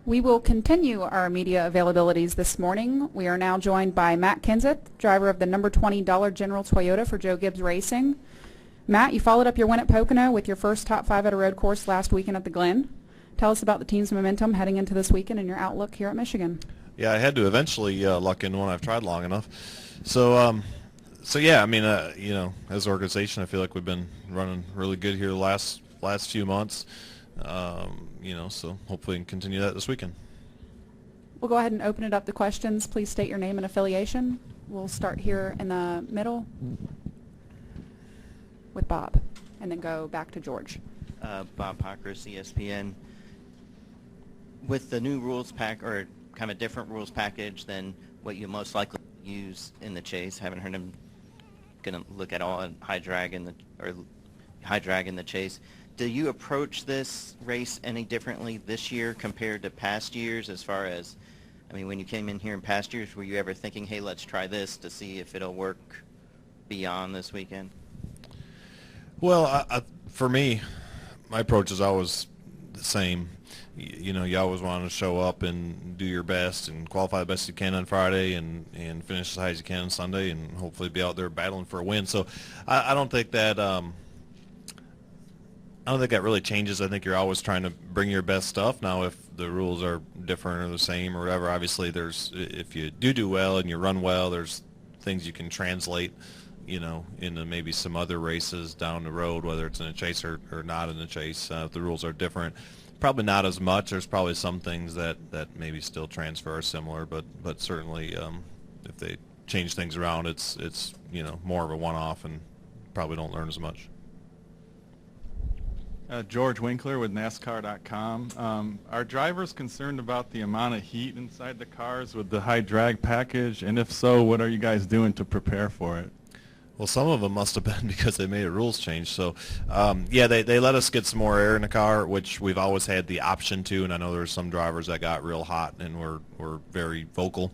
We will continue our media availabilities this morning. We are now joined by Matt Kenseth, driver of the number 20 Dollar General Toyota for Joe Gibbs Racing. Matt, you followed up your win at Pocono with your first top 5 at a road course last weekend at the Glen. Tell us about the team's momentum heading into this weekend and your outlook here at Michigan. Yeah, I had to eventually luck into one. I've tried long enough. So yeah, I mean, as an organization, I feel like we've been running really good here the last few months. So hopefully we can continue that this weekend. We'll go ahead and open it up to questions. Please state your name and affiliation. We'll start here in the middle with Bob and then go back to George. Bob Hocker, ESPN. With the new rules pack, or kind of a different rules package than what you most likely use in the chase, haven't heard him going to look at all high drag in the chase. Do you approach this race any differently this year compared to past years as far as, I mean, when you came in here in past years, were you ever thinking, hey, let's try this to see if it'll work beyond this weekend? Well, for me, my approach is always the same. You always want to show up and do your best and qualify the best you can on Friday and finish as high as you can on Sunday and hopefully be out there battling for a win. So I don't think that really changes. I think you're always trying to bring your best stuff. Now, if the rules are different or the same or whatever, obviously if you do well and you run well, there's things you can translate, into maybe some other races down the road, whether it's in a chase or not in a chase. If the rules are different, probably not as much. There's probably some things that maybe still transfer or similar, but certainly if they change things around, it's more of a one-off and probably don't learn as much. George Winkler with NASCAR.com. Are drivers concerned about the amount of heat inside the cars with the high drag package? And if so, what are you guys doing to prepare for it? Well, some of them must have been because they made a rules change. So, they let us get some more air in the car, which we've always had the option to. And I know there's some drivers that got real hot and were very vocal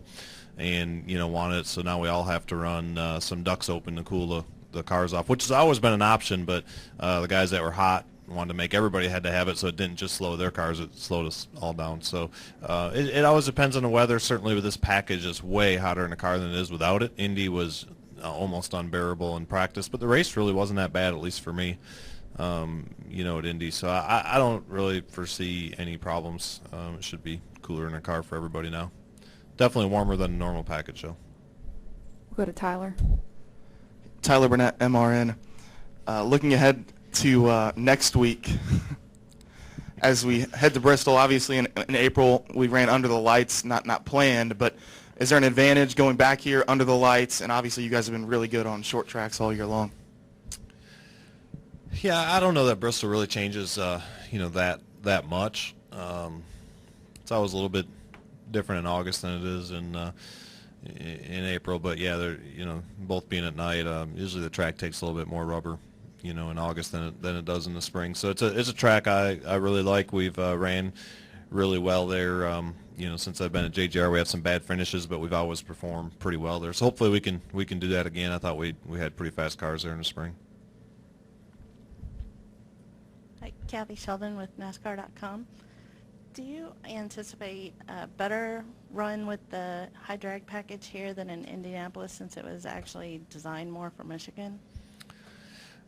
and, wanted it. So now we all have to run some ducts open to cool the cars off, which has always been an option. But the guys that were hot wanted to make everybody had to have it, so it didn't just slow their cars, it slowed us all down. So it always depends on the weather. Certainly with this package, it's way hotter in the car than it is without it. Indy was almost unbearable in practice, but the race really wasn't that bad, at least for me, at Indy. So I don't really foresee any problems. It should be cooler in the car for everybody now. Definitely warmer than a normal package, though. We'll go to Tyler. Tyler Burnett, MRN. Looking ahead to next week, as we head to Bristol, obviously in April we ran under the lights, not planned, but is there an advantage going back here under the lights? And obviously you guys have been really good on short tracks all year long. Yeah, I don't know that Bristol really changes that much. It's always a little bit different in August than it is in April, but yeah, they're both being at night, usually the track takes a little bit more rubber in August than it does in the spring. So it's a track I really like. We've ran really well there. Since I've been at JGR, we had some bad finishes, but we've always performed pretty well there. So hopefully we can do that again. I thought we had pretty fast cars there in the spring. Hi, Kathy Sheldon with NASCAR.com. Do you anticipate a better run with the high drag package here than in Indianapolis, since it was actually designed more for Michigan?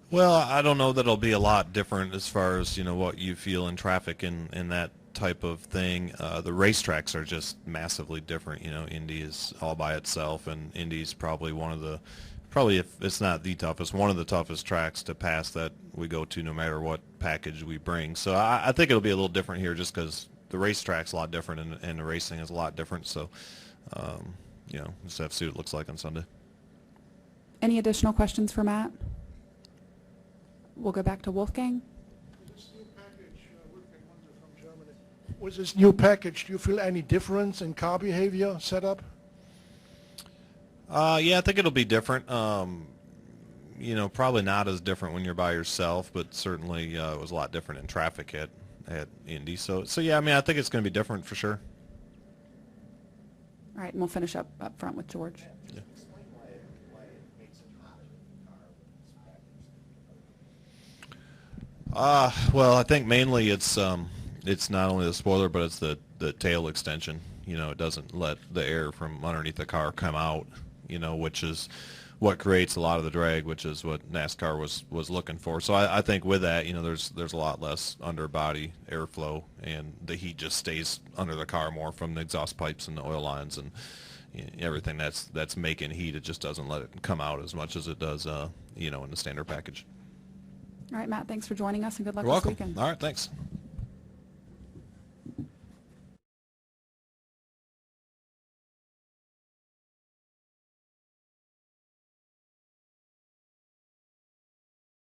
Well, I don't know that it'll be a lot different as far as what you feel in traffic and that type of thing. The racetracks are just massively different. Indy is all by itself, and Indy's probably if it's not the toughest, one of the toughest tracks to pass that we go to, no matter what package we bring. So I think it'll be a little different here, just because the racetrack's a lot different and the racing is a lot different. So just have to see what it looks like on Sunday. Any additional questions for Matt? We'll go back to Wolfgang. With this new package, do you feel any difference in car behavior setup? Yeah, I think it'll be different. Probably not as different when you're by yourself, but certainly it was a lot different in traffic at Indy. So yeah, I think it's going to be different for sure. All right, and we'll finish up front with George. Yeah. Well, I think mainly it's not only the spoiler, but it's the the tail extension. You know, it doesn't let the air from underneath the car come out, you know, which is what creates a lot of the drag, which is what NASCAR was looking for. So I think with that, you know, there's a lot less underbody airflow, and the heat just stays under the car more from the exhaust pipes and the oil lines and everything that's making heat. It just doesn't let it come out as much as it does, you know, in the standard package. All right, Matt, thanks for joining us, and good luck You're this welcome. weekend. All right, thanks.